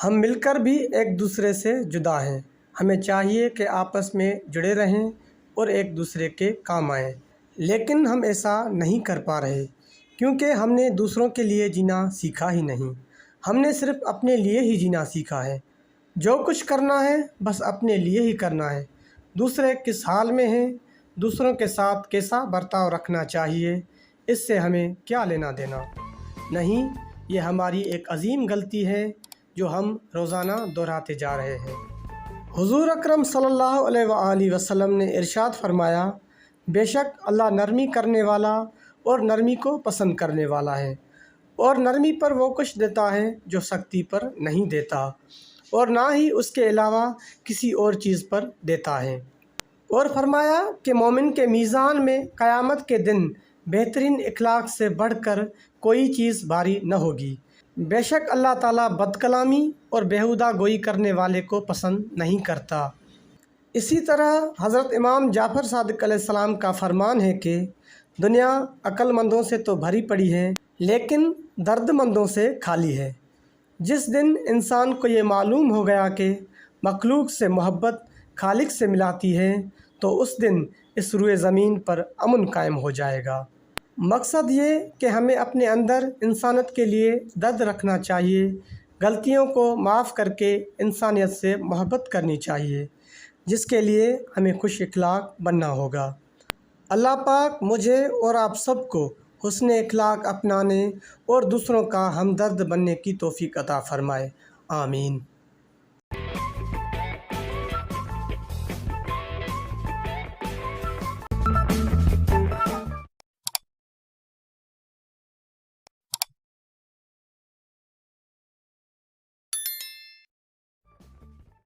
ہم مل کر بھی ایک دوسرے سے جدا ہیں۔ ہمیں چاہیے کہ آپس میں جڑے رہیں اور ایک دوسرے کے کام آئیں، لیکن ہم ایسا نہیں کر پا رہے کیونکہ ہم نے دوسروں کے لیے جینا سیکھا ہی نہیں۔ ہم نے صرف اپنے لیے ہی جینا سیکھا ہے۔ جو کچھ کرنا ہے بس اپنے لیے ہی کرنا ہے۔ دوسرے کس حال میں ہیں، دوسروں کے ساتھ کیسا برتاؤ رکھنا چاہیے، اس سے ہمیں کیا لینا دینا؟ نہیں، یہ ہماری ایک عظیم غلطی ہے جو ہم روزانہ دہراتے جا رہے ہیں۔ حضور اکرم صلی اللہ علیہ وآلہ وسلم نے ارشاد فرمایا، بے شک اللہ نرمی کرنے والا اور نرمی کو پسند کرنے والا ہے، اور نرمی پر وہ کچھ دیتا ہے جو سختی پر نہیں دیتا، اور نہ ہی اس کے علاوہ کسی اور چیز پر دیتا ہے۔ اور فرمایا کہ مومن کے میزان میں قیامت کے دن بہترین اخلاق سے بڑھ کر کوئی چیز بھاری نہ ہوگی۔ بے شک اللہ تعالیٰ بد کلامی اور بیہودہ گوئی کرنے والے کو پسند نہیں کرتا۔ اسی طرح حضرت امام جعفر صادق علیہ السلام کا فرمان ہے کہ دنیا عقل مندوں سے تو بھری پڑی ہے لیکن درد مندوں سے خالی ہے۔ جس دن انسان کو یہ معلوم ہو گیا کہ مخلوق سے محبت خالق سے ملاتی ہے تو اس دن اس روئے زمین پر امن قائم ہو جائے گا۔ مقصد یہ کہ ہمیں اپنے اندر انسانیت کے لیے درد رکھنا چاہیے، غلطیوں کو معاف کر کے انسانیت سے محبت کرنی چاہیے، جس کے لیے ہمیں خوش اخلاق بننا ہوگا۔ اللہ پاک مجھے اور آپ سب کو حسن اخلاق اپنانے اور دوسروں کا ہمدرد بننے کی توفیق عطا فرمائے۔ آمین۔